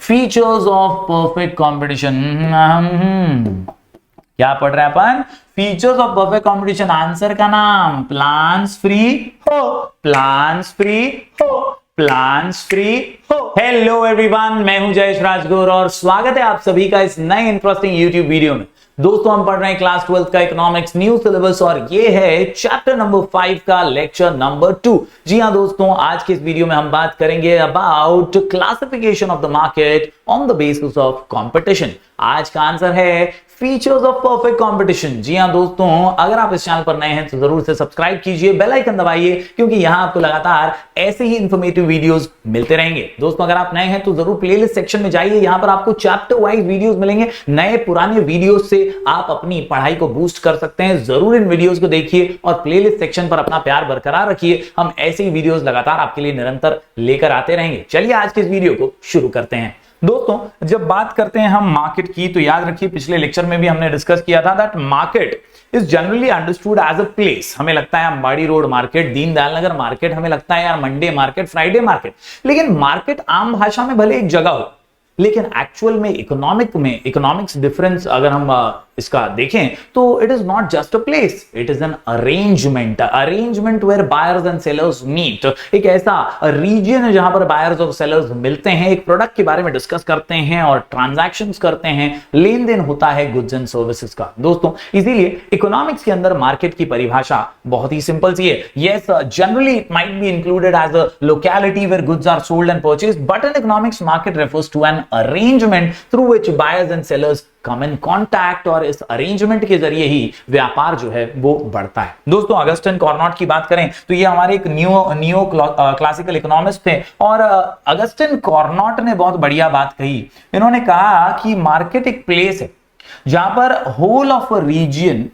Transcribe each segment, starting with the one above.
Features of perfect competition. क्या पढ़ रहे हैं अपन? Features of perfect competition. Answer का नाम प्लान्स फ्री हो, प्लान्स फ्री हो, प्लान्स फ्री हो। हेलो एवरीवन, मैं हूं जयेश राजगुरु और स्वागत है आप सभी का इस नए इंटरेस्टिंग यूट्यूब वीडियो में। दोस्तों, हम पढ़ रहे हैं क्लास 12 का इकोनॉमिक्स न्यू सिलेबस और ये है चैप्टर नंबर 5 का लेक्चर नंबर 2। जी हां दोस्तों, आज के इस वीडियो में हम बात करेंगे about classification of the market on the basis of competition. आज का आंसर है फीचर्स ऑफ परफेक्ट कंपटीशन। जी हां दोस्तों, अगर आप इस चैनल पर नए हैं तो जरूर से सब्सक्राइब कीजिए, बेल आइकन दबाइए, क्योंकि यहां आपको लगातार ऐसे ही इंफॉर्मेटिव वीडियोस मिलते रहेंगे। दोस्तों, अगर आप नए हैं तो जरूर प्लेलिस्ट सेक्शन में जाइए, यहां पर आपको चैप्टर वाइज वीडियोस मिलेंगे। नए पुराने वीडियोस से आप अपनी पढ़ाई को बूस्ट कर सकते हैं। जरूर इन वीडियोस को देखिए और प्लेलिस्ट सेक्शन पर अपना प्यार बरकरार रखिए। हम ऐसे ही वीडियोस लगातार आपके लिए निरंतर लेकर आते रहेंगे। चलिए आज के इस वीडियो को शुरू करते हैं। दोस्तों, जब बात करते हैं हम मार्केट की, तो याद रखिए पिछले लेक्चर में भी हमने डिस्कस किया था that market is generally understood as a place. हमें लगता है Ambadi road market, Deendayal Nagar market, हमें लगता है यार मंडे मार्केट, फ्राइडे मार्केट। लेकिन मार्केट आम भाषा में भले एक जगह हो, लेकिन एक्चुअल में इकोनॉमिक्स डिफरेंस अगर हम इसका देखें तो it is not just a place, it is an arrangement where buyers and sellers meet. एक ऐसा रीजन है जहां पर बायर्स और सेलर्स मिलते हैं, एक प्रोडक्ट के बारे में डिस्कस करते हैं और ट्रांजैक्शंस करते हैं, लेन देन होता है गुड्स एंड सर्विसेज का। दोस्तों, इसीलिए इकोनॉमिक्स के अंदर मार्केट की परिभाषा बहुत ही सिंपल सी है। Yes, generally it might be included as a locality where goods are sold and purchased, but in economics market refers to an arrangement through which buyers and sellers come in contact, और इस arrangement के जरिए ही व्यापार जो है वो बढ़ता है। दोस्तों, अगस्टिन कॉर्नॉट की बात करें तो ये हमारे एक न्यू क्लासिकल इकोनॉमिस्ट थे और अगस्टिन कॉर्नॉट ने बहुत बढ़िया बात कही। इन्होंने कहा कि मार्केट एक प्लेस है जहां पर whole of a region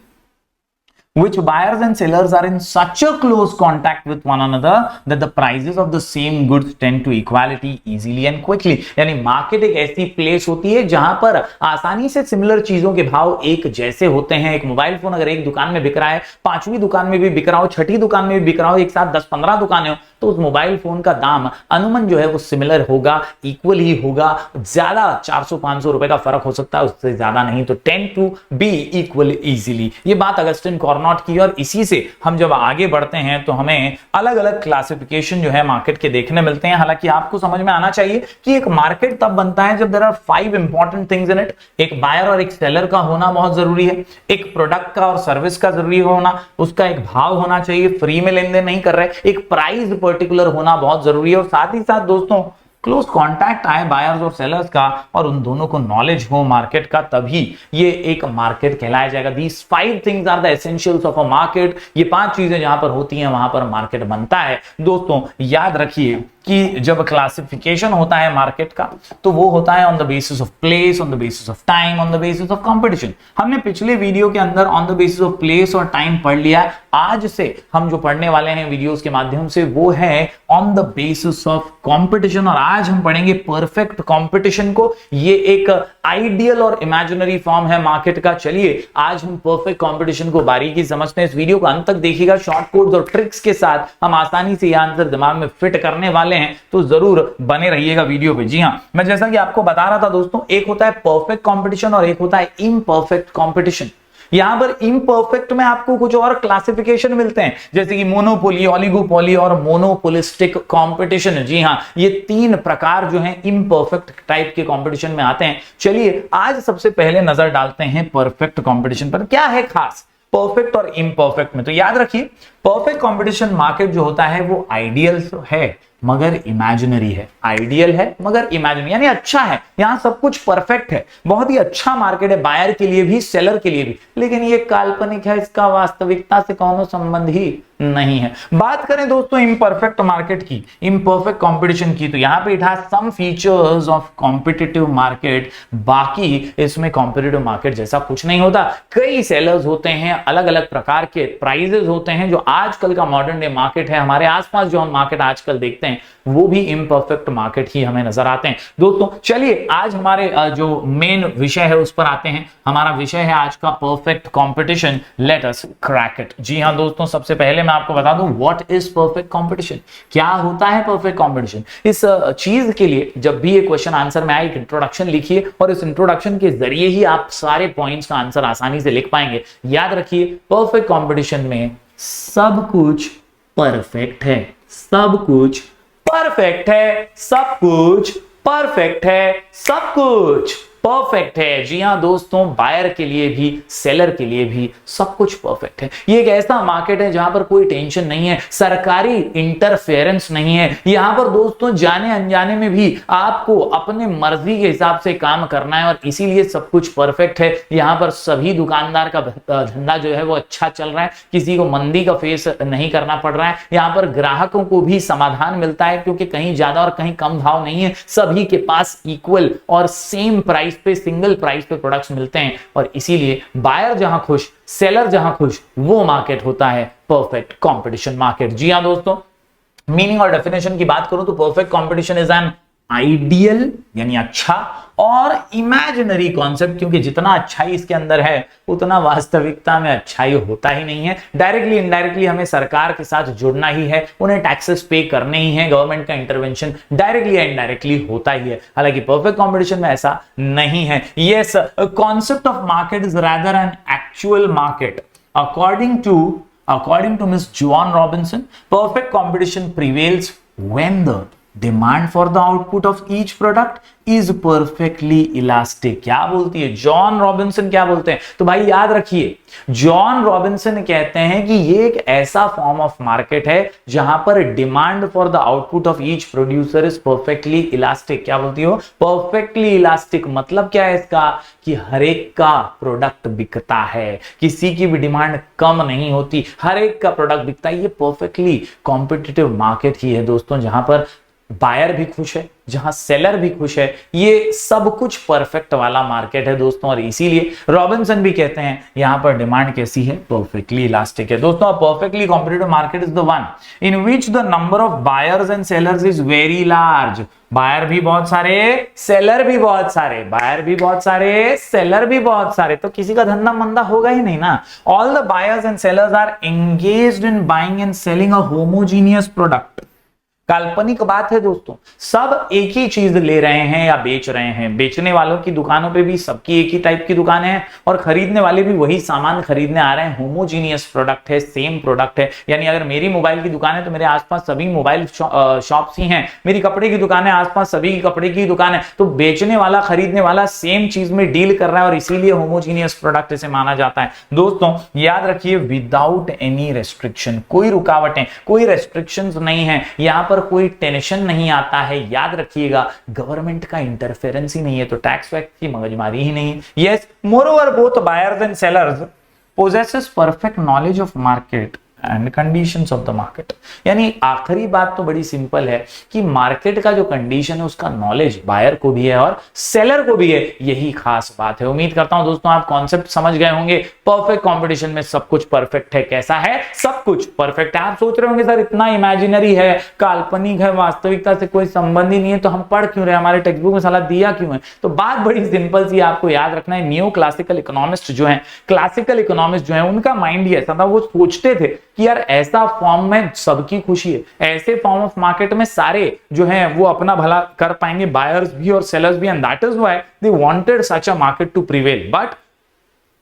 which buyers and sellers are in such a close contact with one another that the prices of the same goods tend to equality easily and quickly। यानी market एक ऐसी place होती है जहां पर आसानी से similar चीजों के भाव एक जैसे होते हैं। एक मोबाइल फोन अगर एक दुकान में बिक रहा है, पांचवी दुकान में भी बिक रहा हो, छठी दुकान में भी बिक रहा हो, एक साथ 10-15 दुकानें हो, तो उस मोबाइल फोन का दाम अनुमान जो है वो सिमिलर होगा, इक्वल ही होगा। ज्यादा 400-500 रुपए का फर्क हो सकता है, उससे ज्यादा नहीं, तो tend to be equal easily. ये बात अगस्टिन कॉर्नॉट की, और इसी से हम जब आगे बढ़ते हैं तो हमें अलग अलग क्लासिफिकेशन जो है मार्केट के देखने मिलते हैं। हालांकि आपको समझ में आना चाहिए कि एक मार्केट तब बनता है जब there are 5 important things in it. एक बायर और एक सेलर का होना बहुत जरूरी है, एक प्रोडक्ट का और सर्विस का जरूरी होना, उसका एक भाव होना चाहिए, फ्री में लेन देन नहीं कर रहे, एक प्राइस पर्टिकुलर होना बहुत जरूरी है, और साथ ही साथ दोस्तों क्लोज कॉन्टैक्ट आए बायर्स और सेलर्स का और उन दोनों को नॉलेज हो मार्केट का, तभी ये एक मार्केट कहलाया जाएगा। These 5 things are the essentials of a market. ये 5 चीजें जहां पर होती हैं वहां पर मार्केट बनता है। दोस्तों, याद रखिए कि जब क्लासिफिकेशन होता है मार्केट का तो वो होता है on the basis of place, on the basis of time, on the basis of competition. हमने पिछले वीडियो के अंदर on the basis of place और टाइम पढ़ लिया। आज से हम जो पढ़ने वाले हैं वीडियोस के माध्यम से वो है on the basis of competition, और आज हम पढ़ेंगे परफेक्ट कंपटीशन को। ये एक आइडियल और इमेजिनरी फॉर्म है मार्केट का। चलिए आज हम परफेक्ट कंपटीशन को बारीकी समझते हैं। इस वीडियो को अंत तक देखिएगा, शॉर्ट कोड्स और ट्रिक्स के साथ हम आसानी से यह आंसर दिमाग में फिट करने वाले हैं, तो जरूर बने रहिएगा वीडियो पे। जी हां, मैं जैसा कि आपको बता रहा था दोस्तों, एक होता है परफेक्ट कंपटीशन और एक होता है इम्परफेक्ट कंपटीशन। यहां पर इम्परफेक्ट में आपको कुछ और क्लासिफिकेशन मिलते हैं, जैसे कि मोनोपोली, ओलिगोपोली और मोनोपोलिस्टिक कंपटीशन। जी हां, ये 3 प्रकार जो हैं इम्परफेक्ट टाइप के कंपटीशन में आते हैं। चलिए आज सबसे पहले नजर डालते हैं परफेक्ट कंपटीशन पर। क्या है खास परफेक्ट और इम्परफेक्ट में? तो याद रखिए, परफेक्ट कंपटीशन मार्केट जो होता है वो आइडियल है मगर इमेजिनरी है। आइडियल है मगर इमेजिनरी, यानी अच्छा है, यहां सब कुछ परफेक्ट है, बहुत ही अच्छा मार्केट है बायर के लिए भी सेलर के लिए भी, लेकिन ये काल्पनिक है, इसका वास्तविकता से कोनो संबंध ही नहीं है। बात करें दोस्तों इम्परफेक्ट मार्केट की, इम्परफेक्ट कंपटीशन की, तो यहां पे it has some features of competitive market. बाकी इसमें कॉम्पिटिटिव मार्केट जैसा कुछ नहीं होता। कई सेलर्स होते हैं, अलग अलग प्रकार के प्राइजेस होते हैं। जो आजकल का मॉडर्न डे मार्केट है, हमारे आसपास जो हम मार्केट आजकल देखते हैं वो भी इम्परफेक्ट मार्केट ही हमें नजर आते हैं। दोस्तों चलिए आज हमारे जो मेन विषय है उस पर आते हैं। हमारा विषय है आज का perfect competition, let us crack it. जी हां दोस्तों, सबसे पहले मैं मैं आपको बता दूं व्हाट इज परफेक्ट कंपटीशन, क्या होता है परफेक्ट कंपटीशन। इस चीज के लिए जब भी ये क्वेश्चन आंसर में आए एक इंट्रोडक्शन लिखिए और इस इंट्रोडक्शन के जरिए ही आप सारे पॉइंट्स का आंसर आसानी से लिख पाएंगे। याद रखिए परफेक्ट कंपटीशन में सब कुछ परफेक्ट है, सब कुछ परफेक्ट है, सब कुछ परफेक्ट है, सब कुछ परफेक्ट है। जी हां दोस्तों, बायर के लिए भी सेलर के लिए भी सब कुछ परफेक्ट है। ये एक ऐसा मार्केट है जहां पर कोई टेंशन नहीं है, सरकारी इंटरफेरेंस नहीं है। यहां पर दोस्तों जाने अनजाने में भी आपको अपने मर्जी के हिसाब से काम करना है और इसीलिए सब कुछ परफेक्ट है। यहां पर सभी दुकानदार का धंधा जो है वो अच्छा चल रहा है, किसी को मंदी का फेस नहीं करना पड़ रहा है। यहां पर ग्राहकों को भी समाधान मिलता है क्योंकि कहीं ज्यादा और कहीं कम भाव नहीं है, सभी के पास इक्वल और सेम प्राइस पे, सिंगल प्राइस पे प्रोडक्ट्स मिलते हैं और इसीलिए बायर जहां खुश, सेलर जहां खुश, वो मार्केट होता है परफेक्ट कंपटीशन मार्केट। जी हां दोस्तों, मीनिंग और डेफिनेशन की बात करूं तो perfect competition is an ideal यानी अच्छा और इमेजिनरी कॉन्सेप्ट, क्योंकि जितना अच्छाई इसके अंदर है उतना वास्तविकता में अच्छाई होता ही नहीं है। डायरेक्टली इनडायरेक्टली हमें सरकार के साथ जुड़ना ही है, उन्हें टैक्सेस पे करने ही है, गवर्नमेंट का इंटरवेंशन डायरेक्टली या इनडायरेक्टली होता ही है। हालांकि परफेक्ट कंपटीशन में ऐसा नहीं है। Yes, concept of market is rather an actual market. According to Miss Joan Robinson, perfect competition prevails when the demand for the output of each product is perfectly elastic। क्या बोलती है John Robinson, क्या बोलते हैं? तो भाई याद रखिए, जॉन रॉबिन्सन कहते हैं कि ये एक ऐसा फॉर्म ऑफ मार्केट है जहां पर demand for the output of each producer is perfectly elastic. क्या बोलती हो? Perfectly elastic. मतलब क्या है इसका? कि हर एक का प्रोडक्ट बिकता है, किसी की भी डिमांड कम नहीं होती, हर एक का प्रोडक्ट बिकता है। ये परफेक्टली कॉम्पिटिटिव मार्केट ही है दोस्तों, जहां पर बायर भी खुश है, जहां सेलर भी खुश है। ये सब कुछ परफेक्ट वाला मार्केट है दोस्तों और इसीलिए रॉबिन्सन भी कहते हैं यहां पर डिमांड कैसी है? परफेक्टली इलास्टिक है दोस्तों। Perfectly competitive market is the one in which the number of buyers and sellers is very large. Buyer भी बहुत सारे, सेलर भी बहुत सारे, बायर भी बहुत सारे, सेलर भी बहुत सारे, तो किसी का धंधा मंदा होगा ही नहीं ना। All the buyers and sellers are engaged in buying and selling a homogeneous product. काल्पनिक बात है दोस्तों, सब एक ही चीज ले रहे हैं या बेच रहे हैं। बेचने वालों की दुकानों पे भी सबकी एक ही टाइप की दुकान है और खरीदने वाले भी वही सामान खरीदने आ रहे हैं। होमोजीनियस प्रोडक्ट है, सेम प्रोडक्ट है। यानी अगर मेरी मोबाइल की दुकान है तो मेरे आसपास सभी मोबाइल शॉप्स ही हैं। मेरी कपड़े की दुकान है, आसपास सभी की कपड़े की दुकान है। तो बेचने वाला, खरीदने वाला सेम चीज में डील कर रहा है और इसीलिए होमोजीनियस प्रोडक्ट इसे माना जाता है। दोस्तों याद रखिए, विदाउट एनी रेस्ट्रिक्शन, कोई रुकावटें, कोई रेस्ट्रिक्शंस नहीं है, यहां पर कोई टेंशन नहीं आता है। याद रखिएगा, गवर्नमेंट का इंटरफेरेंस ही नहीं है तो टैक्स वैक्स की मगजमारी ही नहीं है। Yes, moreover both buyers and sellers possesses perfect knowledge of market and conditions of the market। यानी आखिरी बात तो बड़ी सिंपल है कि मार्केट का जो कंडीशन है उसका नॉलेज बायर को भी है और सेलर को भी है। यही खास बात है। उम्मीद करता हूं दोस्तों आप कॉन्सेप्ट समझ गए होंगे। परफेक्ट कंपटीशन में सब कुछ परफेक्ट है। कैसा है? सब कुछ परफेक्ट है। आप सोच रहे होंगे सर इतना इमेजिनरी है, काल्पनिक है, वास्तविकता से कोई संबंध ही नहीं है, तो हम पढ़ क्यों रहे, हमारे टेक्स्ट बुक में सलाह दिया क्यों है? तो बात बड़ी सिंपल सी, आपको याद रखना है, नियो क्लासिकल इकोनॉमिस्ट जो है, क्लासिकल इकोनॉमिस्ट जो है, उनका माइंड ही ऐसा था। वो सोचते थे कि यार ऐसा फॉर्म में सबकी खुशी है, ऐसे फॉर्म ऑफ मार्केट में सारे जो हैं वो अपना भला कर पाएंगे, बायर्स भी और सेलर्स भी, and that is why they wanted such a market to prevail. But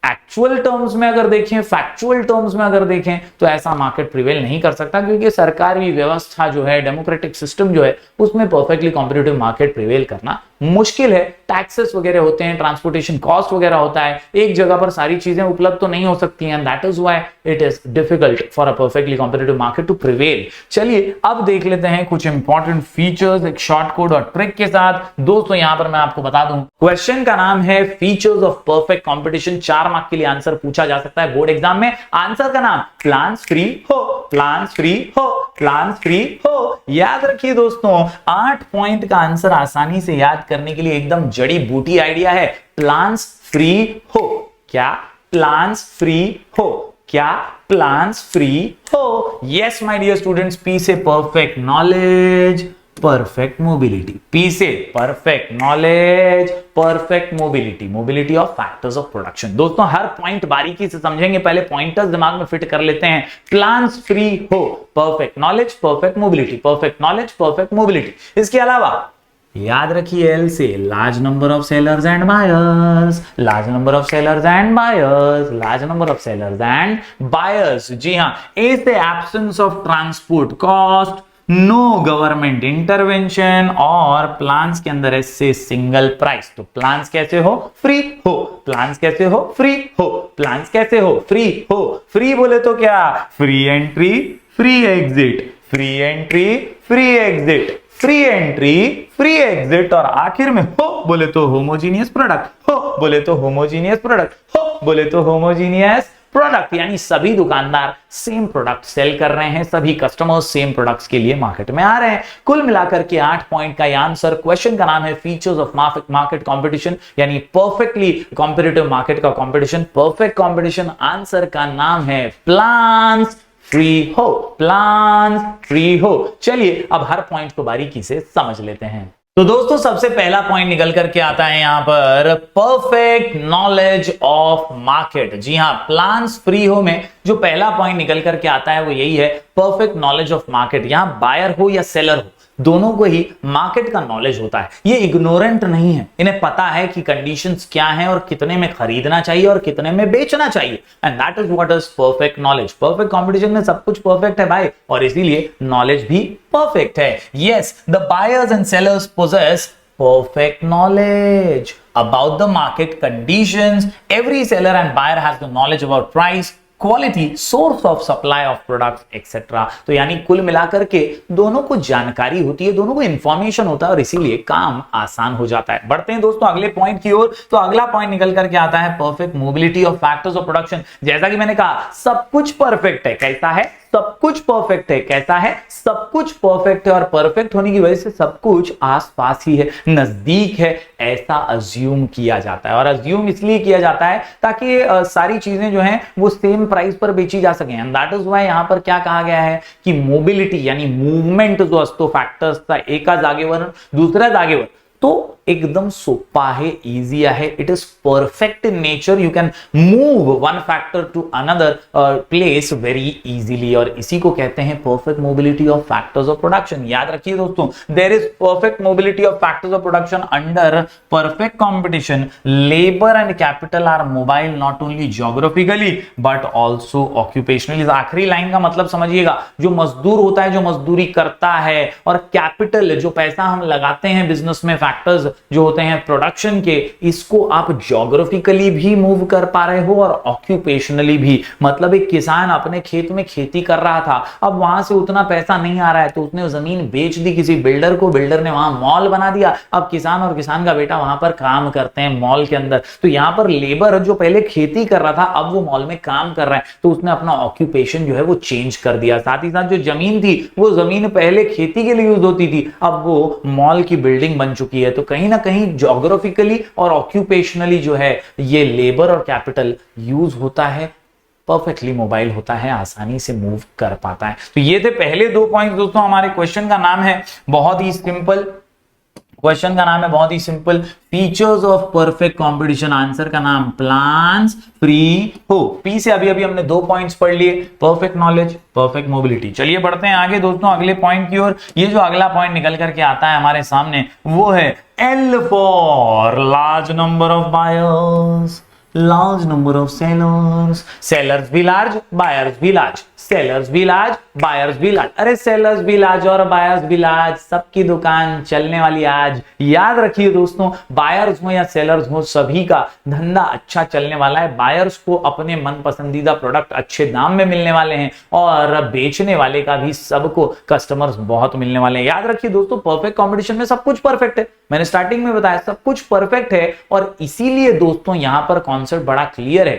actual terms में अगर देखें, फैक्चुअल टर्म्स में अगर देखें तो ऐसा मार्केट प्रिवेल नहीं कर सकता, क्योंकि सरकारी व्यवस्था जो है, डेमोक्रेटिक सिस्टम जो है, उसमें परफेक्टली कॉम्पिटिटिव मार्केट प्रिवेल करना मुश्किल है। टैक्सेस वगैरह होते हैं, ट्रांसपोर्टेशन कॉस्ट वगैरह होता है, एक जगह पर सारी चीजें उपलब्ध तो नहीं हो सकती हैं। That is why it is difficult for a perfectly competitive market to prevail. चलिए अब देख लेते हैं कुछ इंपॉर्टेंट फीचर्स एक शॉर्ट कोड और ट्रिक के साथ। दोस्तों यहां पर मैं आपको बता दूं, क्वेश्चन का नाम है features of perfect competition. 4 mark के लिए आंसर पूछा जा सकता है बोर्ड एग्जाम में। आंसर का नाम प्लान्स फ्री हो, प्लान्स फ्री हो, प्लान्स फ्री हो। याद रखिए दोस्तों, 8 पॉइंट का आंसर आसानी से याद करने के लिए एकदम जड़ी बूटी आइडिया है। प्लान्स फ्री हो। क्या? प्लान्स फ्री हो। क्या? प्लान्स फ्री हो। Yes my dear students, P से perfect knowledge, perfect mobility, P से perfect knowledge, perfect mobility, mobility of factors of production. दोस्तों हर पॉइंट बारीकी से समझेंगे, पहले पॉइंटर्स दिमाग में फिट कर लेते हैं। प्लान्स फ्री हो, perfect knowledge, perfect mobility, perfect knowledge, perfect mobility. इसके अलावा याद रखिए एल से large number of sellers and buyers, large number of sellers and buyers, large number of sellers and buyers. जी हां, ए से absence of transport cost, no government intervention, और plans के अंदर ऐसे सिंगल प्राइस। तो प्लान्स कैसे हो, फ्री हो, प्लान्स कैसे हो, फ्री हो, प्लान्स कैसे हो, फ्री हो। फ्री बोले तो क्या, free entry, free exit, free entry, free exit, free entry, free exit, और आखिर में हो बोले तो होमोजीनियस प्रोडक्ट, हो बोले तो होमोजीनियस प्रोडक्ट, हो बोले तो होमोजीनियस प्रोडक्ट। यानी सभी दुकानदार सेम प्रोडक्ट सेल कर रहे हैं, सभी कस्टमर्स सेम प्रोडक्ट्स के लिए मार्केट में आ रहे हैं। कुल मिलाकर के 8 पॉइंट का आंसर। क्वेश्चन का नाम है फीचर्स ऑफ मार्केट कंपटीशन, यानी परफेक्टली कॉम्पिटिटिव मार्केट का कंपटीशन, परफेक्ट कंपटीशन। आंसर का नाम है प्लान्स फ्री हो, प्लान्स फ्री हो। चलिए अब हर पॉइंट को बारीकी से समझ लेते हैं। तो दोस्तों सबसे पहला पॉइंट निकल करके आता है यहां पर परफेक्ट नॉलेज ऑफ मार्केट। जी हां, प्लान्स फ्री हो में जो पहला पॉइंट निकल करके आता है वो यही है, परफेक्ट नॉलेज ऑफ मार्केट। यहां बायर हो या सेलर हो, दोनों को ही मार्केट का नॉलेज होता है। ये इग्नोरेंट नहीं है, इन्हें पता है कि कंडीशंस क्या हैं और कितने में खरीदना चाहिए और कितने में बेचना चाहिए। And that is what is perfect knowledge. Perfect competition में सब कुछ परफेक्ट है भाई, और इसीलिए नॉलेज भी परफेक्ट है। Yes, the buyers and sellers possess perfect knowledge about the market conditions. Every seller and buyer has the knowledge about price, quality, source of supply of products etcetera. तो यानी कुल मिलाकर के दोनों को जानकारी होती है, दोनों को इंफॉर्मेशन होता है, और इसीलिए काम आसान हो जाता है। बढ़ते हैं दोस्तों अगले पॉइंट की ओर। तो अगला पॉइंट निकल करके आता है perfect mobility of factors of production. जैसा कि मैंने कहा सब कुछ परफेक्ट है। कैसा है, सब कुछ परफेक्ट है। कैसा है, सब कुछ परफेक्ट है, और परफेक्ट होने की वजह से सब कुछ आसपास ही है, नजदीक है, ऐसा अज्यूम किया जाता है। और अज्यूम इसलिए किया जाता है ताकि सारी चीजें जो हैं वो सेम प्राइस पर बेची जा सके। एंड दैट इज व्हाई यहां पर क्या कहा गया है कि मोबिलिटी यानी मूवमेंट जो असतो फॅक्टर्सचा एका जागेवर दुसऱ्या जागेवर, तो एकदम सोपा आहे, इजी आहे। It is perfect in nature, you can move one factor to another place very easily, और इसी को कहते हैं perfect mobility of factors of production. याद रखिए दोस्तों, there is perfect mobility of factors of production under perfect competition. Labour and capital are mobile not only geographically but also occupationally. आखिरी line का मतलब समझिएगा, जो मजदूर होता है, जो मजदूरी करता है, और कैपिटल जो पैसा हम लगाते हैं बिजनेस में, फैक्टर्स जो होते हैं प्रोडक्शन के, इसको आप ज्योग्राफिकली भी मूव कर पा रहे हो और ऑक्यूपेशनली भी। मतलब एक किसान अपने खेत में खेती कर रहा था, अब वहां से उतना पैसा नहीं आ रहा है, तो उसने जमीन बेच दी किसी बिल्डर को, बिल्डर ने वहां मॉल बना दिया। अब किसान और किसान का बेटा वहां पर काम करते हैं मॉल के अंदर। तो यहां पर लेबर जो पहले खेती कर रहा था, अब वो मॉल में काम कर रहा है, तो उसने अपना ऑक्यूपेशन जो है वो चेंज कर दिया। साथ ही साथ जो जमीन थी, वो जमीन पहले खेती के लिए यूज होती थी, अब वो मॉल की बिल्डिंग बन चुकी है। तो कहीं ना कहीं ज्योग्राफिकली और ऑक्यूपेशनली जो है ये लेबर और कैपिटल यूज होता है, परफेक्टली मोबाइल होता है, आसानी से मूव कर पाता है। तो ये थे पहले 2 पॉइंट्स दोस्तों। हमारे क्वेश्चन का नाम है बहुत ही सिंपल, क्वेश्चन का नाम है बहुत ही simple, features of perfect competition. Answer का नाम प्लान्स फ्री हो। पी से अभी हमने 2 पॉइंट्स पढ़ लिए, परफेक्ट नॉलेज, परफेक्ट मोबिलिटी। चलिए बढ़ते हैं आगे दोस्तों अगले पॉइंट की ओर। ये जो अगला पॉइंट निकल करके आता है हमारे सामने, वो है L for large number of buyers, large number of sellers. Sellers भी लार्ज, बायर्स भी लार्ज, सेलर्स भी लार्ज, बायर्स भी लार्ज। अरे सेलर्स भी लार्ज और बायर्स भी लार्ज, सबकी दुकान चलने वाली आज। याद रखिए दोस्तों, बायर्स हो या सेलर्स हो, सभी का धंधा अच्छा चलने वाला है। बायर्स को अपने मन पसंदीदा प्रोडक्ट अच्छे दाम में मिलने वाले हैं, और बेचने वाले का भी सबको कस्टमर्स बहुत मिलने वाले हैं। याद रखिए दोस्तों, परफेक्ट कंपटीशन में सब कुछ परफेक्ट है। मैंने स्टार्टिंग में बताया सब कुछ परफेक्ट है, और इसीलिए दोस्तों यहां पर कॉन्सेप्ट बड़ा क्लियर है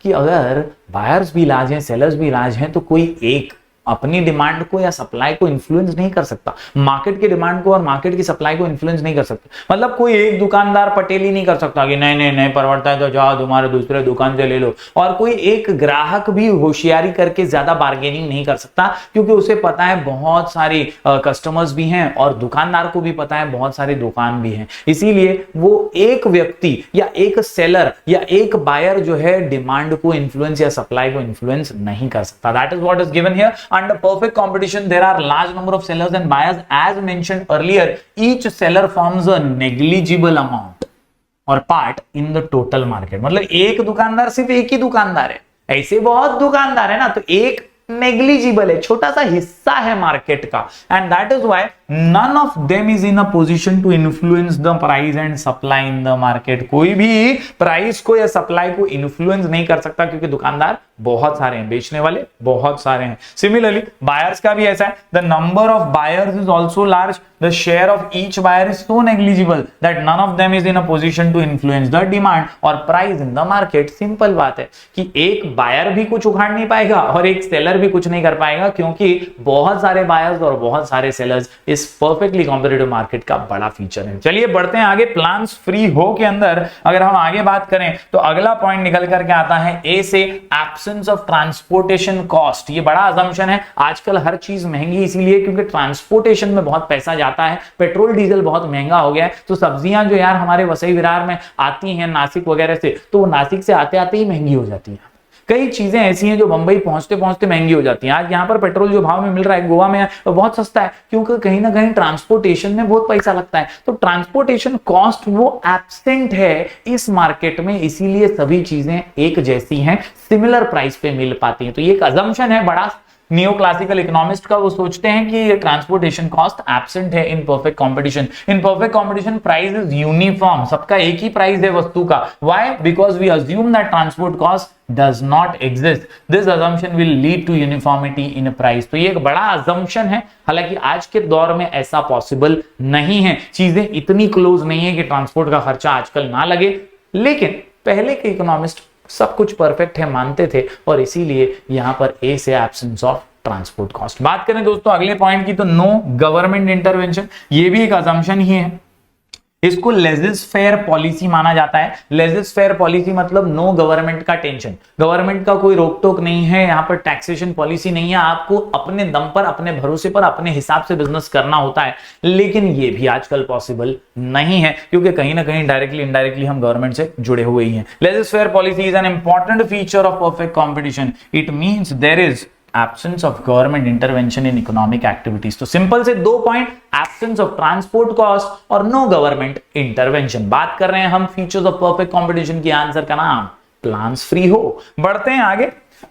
कि अगर बायर्स भी लार्ज हैं, सेलर्स भी लार्ज हैं, तो कोई एक अपनी डिमांड को या सप्लाई को इन्फ्लुएंस नहीं कर सकता, मार्केट की डिमांड को और मार्केट की सप्लाई को इन्फ्लुएंस नहीं कर सकता। मतलब कोई एक दुकानदार पटेल ही नहीं कर सकता कि नहीं नहीं नहीं परवड़ता है तो जाओ तुम्हारे दूसरे दुकान से ले लो, और कोई एक ग्राहक भी होशियारी करके ज्यादा बार्गेनिंग नहीं कर सकता, क्योंकि उसे पता है बहुत सारे कस्टमर्स भी हैं और दुकानदार को भी पता है बहुत सारे दुकान भी हैं। इसीलिए वो एक व्यक्ति या एक सेलर या एक बायर जो है डिमांड को इन्फ्लुएंस या सप्लाई को इन्फ्लुएंस नहीं कर सकता। That is what is given here. Under perfect competition there are large number of sellers and buyers as mentioned earlier, each seller forms a negligible amount और part in the total market. मतलब एक दुकानदार सिर्फ एक ही दुकानदार है, ऐसे बहुत दुकानदार है ना, तो एक नेग्लिजिबल है, छोटा सा हिस्सा है मार्केट का, and that is why none of them is in a position to influence the price and supply in the market। कोई भी प्राइस को या सप्लाई को इन्फ्लुएंस नहीं कर सकता, क्योंकि दुकानदार बहुत सारे हैं, बेचने वाले बहुत सारे हैं। सिमिलरली बायर्स का भी ऐसा है, the number of buyers is also large, the share of each buyer is so negligible that none of them is in a position to influence the demand और price in the market. Simple बात है कि एक buyer भी कुछ उखाड़ नहीं पाएगा और एक सेलर भी कुछ नहीं कर पाएगा, क्योंकि बहुत सारे बायर्स और बहुत सारे सेलर्स इस परफेक्टली कॉम्पिटिटिव मार्केट का बड़ा फीचर है। चलिए बढ़ते हैं आगे। प्लान्स फ्री हो के अंदर अगर हम आगे बात करें तो अगला पॉइंट निकल करके आता है ए से एब्सेंस ऑफ ट्रांसपोर्टेशन कॉस्ट। ये बड़ा असम्पशन है, आजकल हर चीज महंगी इसीलिए क्योंकि ट्रांसपोर्टेशन में बहुत पैसा जाता है, पेट्रोल डीजल बहुत महंगा हो गया है। तो सब्जियां जो यार हमारे वसई विरार में आती हैं नासिक वगैरह से, तो वो नासिक से आते आते ही महंगी हो जाती है। कई चीजें ऐसी हैं जो मुंबई पहुंचते पहुंचते महंगी हो जाती हैं। आज यहाँ पर पेट्रोल जो भाव में मिल रहा है गोवा में वो बहुत सस्ता है, क्योंकि कहीं ना कहीं ट्रांसपोर्टेशन में बहुत पैसा लगता है। तो ट्रांसपोर्टेशन कॉस्ट वो एब्सेंट है इस मार्केट में, इसीलिए सभी चीजें एक जैसी हैं, सिमिलर प्राइस पे मिल पाती हैं। तो ये एक अजम्पशन है बड़ा नियो क्लासिकल इकोनॉमिस्ट का, वो सोचते हैं कि ट्रांसपोर्टेशन कॉस्ट एब्सेंट है in perfect competition. In perfect competition price is uniform, सबका एक ही प्राइस है वस्तु का। Why? Because we assume that transport cost does not exist. This assumption will lead to uniformity in price। तो ये एक बड़ा assumption है, हालांकि आज के दौर में ऐसा पॉसिबल नहीं है, चीजें इतनी क्लोज नहीं है कि ट्रांसपोर्ट का खर्चा आजकल ना लगे। लेकिन पहले के इकोनॉमिस्ट सब कुछ परफेक्ट है मानते थे, और इसीलिए यहां पर ए से एब्सेंस ऑफ ट्रांसपोर्ट कॉस्ट। बात करें दोस्तों अगले पॉइंट की, तो नो गवर्नमेंट इंटरवेंशन, ये भी एक असम्पशन ही है। इसको लेजिस फेयर पॉलिसी माना जाता है। लेजिस फेयर पॉलिसी मतलब नो गवर्नमेंट का टेंशन, गवर्नमेंट का कोई रोक टोक नहीं है, यहाँ पर टैक्सेशन पॉलिसी नहीं है, आपको अपने दम पर अपने भरोसे पर अपने हिसाब से बिजनेस करना होता है। लेकिन ये भी आजकल पॉसिबल नहीं है, क्योंकि कहीं ना कहीं डायरेक्टली इनडायरेक्टली हम गवर्नमेंट से जुड़े हुए ही हैं। Laissez faire policy is an important feature of perfect competition. It means there is absence of government intervention in economic activities. तो सिंपल से दो point, absence of transport cost और नो गवर्नमेंट इंटरवेंशन। बात कर रहे हैं हम फीचर्स ऑफ परफेक्ट कंपटीशन की, आंसर का नाम प्लान्स फ्री हो। बढ़ते हैं आगे।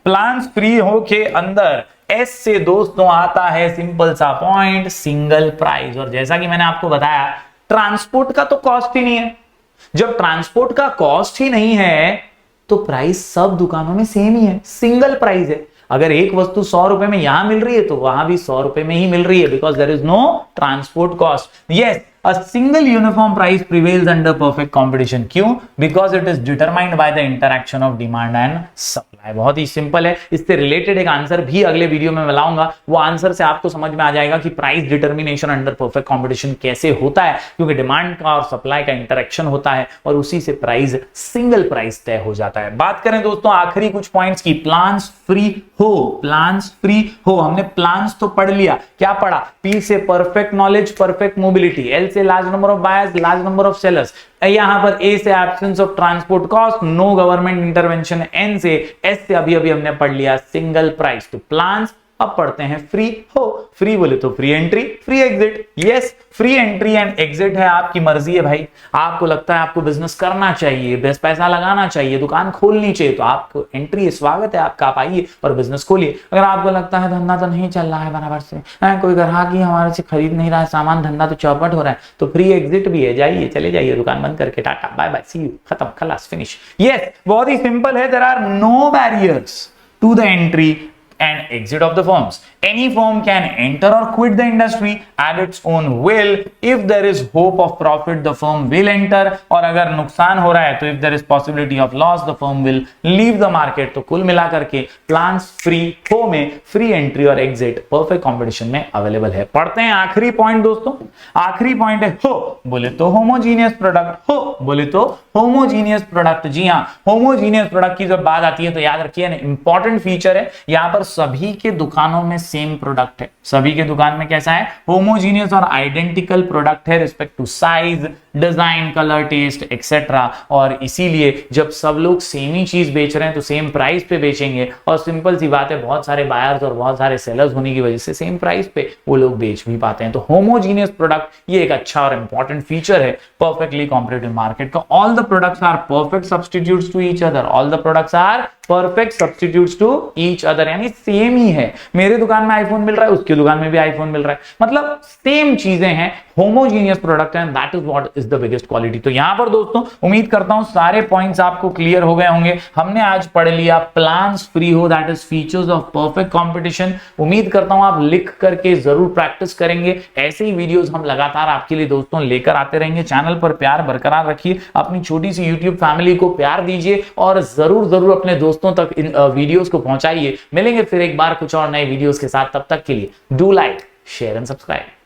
प्लान्स फ्री हो के अंदर एस से दोस्तों आता है सिंपल सा पॉइंट, सिंगल प्राइस। और जैसा कि मैंने आपको बताया ट्रांसपोर्ट का तो कॉस्ट ही नहीं है। जब ट्रांसपोर्ट का कॉस्ट ही नहीं है तो प्राइस सब दुकानों में सेम ही है, सिंगल प्राइस है। अगर एक वस्तु 100 रुपए में यहां मिल रही है तो वहां भी 100 रुपए में ही मिल रही है, because there is no transport cost. Yes, a single uniform price prevails under perfect competition। क्यों? Because it is determined by the interaction of demand and supply। बहुत ही सिंपल है। इससे रिलेटेड एक आंसर भी अगले वीडियो में मैं लाऊंगा, वो आंसर से आपको समझ में आ जाएगा कि price determination under perfect competition कैसे होता है, क्योंकि डिमांड का और सप्लाई का इंटरेक्शन होता है और उसी से प्राइस सिंगल प्राइस तय हो जाता है। बात करें दोस्तों आखिरी कुछ पॉइंट्स की, प्लान्स फ्री हो। प्लान्स फ्री हो, हमने प्लान्स तो पढ़ लिया, क्या पढ़ा? पी से perfect knowledge perfect mobility, L से large number of buyers large number of sellers, यहां पर ए से absence of transport cost, no government intervention, N से एस से अभी हमने पढ़ लिया सिंगल प्राइस। तो प्लान्स अब पढ़ते हैं फ्री हो। फ्री बोले तो free entry free exit. Yes, free entry and exit है, आपकी मर्जी है भाई। आपको लगता है आपको बिजनेस करना चाहिए, बेस्ट पैसा लगाना चाहिए, दुकान खोलनी चाहिए, तो आपको एंट्री है, स्वागत है आपका, आप आइए और बिजनेस खोलिए। अगर आपको लगता है धंधा तो नहीं चल रहा है बराबर से, कोई ग्राहक ही हमारे से खरीद नहीं रहा है सामान, धंधा तो चौपट हो रहा है, तो फ्री एग्जिट भी है, जाइए चले जाइए, दुकान बंद करके tata bye bye see you, खत्म खलास फिनिश। यस, बहुत ही सिंपल है। There are no barriers to the entry and exit of the firms. Any firm can enter or quit the industry at its own will. If there is hope of profit, the firm will enter. और अगर नुकसान हो रहा है तो if there is possibility of loss, the firm will leave the market. तो कुल मिलाकर के प्लान्स फ्री हो में फ्री एंट्री और एग्जिट परफेक्ट कंपटीशन में अवेलेबल है। पढ़ते हैं आखिरी पॉइंट दोस्तों। आखिरी पॉइंट है हो बोले तो होमोजीनियस प्रोडक्ट, हो बोले तो होमोजीनियस प्रोडक्ट। जी हाँ, होमोजीनियस प्रोडक्ट की जब बात आती है तो याद रखिए ना, इंपॉर्टेंट फीचर है यहां पर सभी के दुकानों में सेम प्रोडक्ट है। सभी के दुकान में कैसा है, होमोजीनियस और आइडेंटिकल प्रोडक्ट है respect to size, design, colour, taste etcetera. और इसीलिए जब सब लोग सेम ही चीज बेच रहे हैं तो सेम प्राइस पे बेचेंगे। और सिंपल सी बात है, बहुत सारे बायर्स और बहुत सारे सेलर्स होने की वजह से सेम प्राइस पे वो लोग बेच भी पाते हैं। तो होमोजीनियस प्रोडक्ट ये एक अच्छा और इंपॉर्टेंट फीचर है परफेक्टली कॉम्पिटिटिव मार्केट का। All the products are perfect substitutes to each other, all the products are perfect substitutes to each other, यानी सेम ही है। मेरे दुकान में आईफोन मिल रहा है, उसकी दुकान में भी आईफोन मिल रहा है, मतलब सेम चीजें हैं, homogeneous product and that is what is the biggest quality. तो यहां पर दोस्तों उम्मीद करता हूं सारे पॉइंट्स आपको क्लियर हो गए होंगे। हमने आज पढ़ लिया प्लान्स फ्री हो, that is features of perfect competition. उम्मीद करता हूं आप लिख करके जरूर प्रैक्टिस करेंगे। ऐसे ही वीडियोस हम लगातार आपके लिए दोस्तों लेकर आते रहेंगे। चैनल पर प्यार बरकरार रखिए, अपनी छोटी सी यूट्यूब फैमिली को प्यार दीजिए और जरूर जरूर अपने दोस्तों तक इन वीडियोस को पहुंचाइए। मिलेंगे फिर एक बार कुछ और नए वीडियोस के साथ, तब तक के लिए do like, share and subscribe.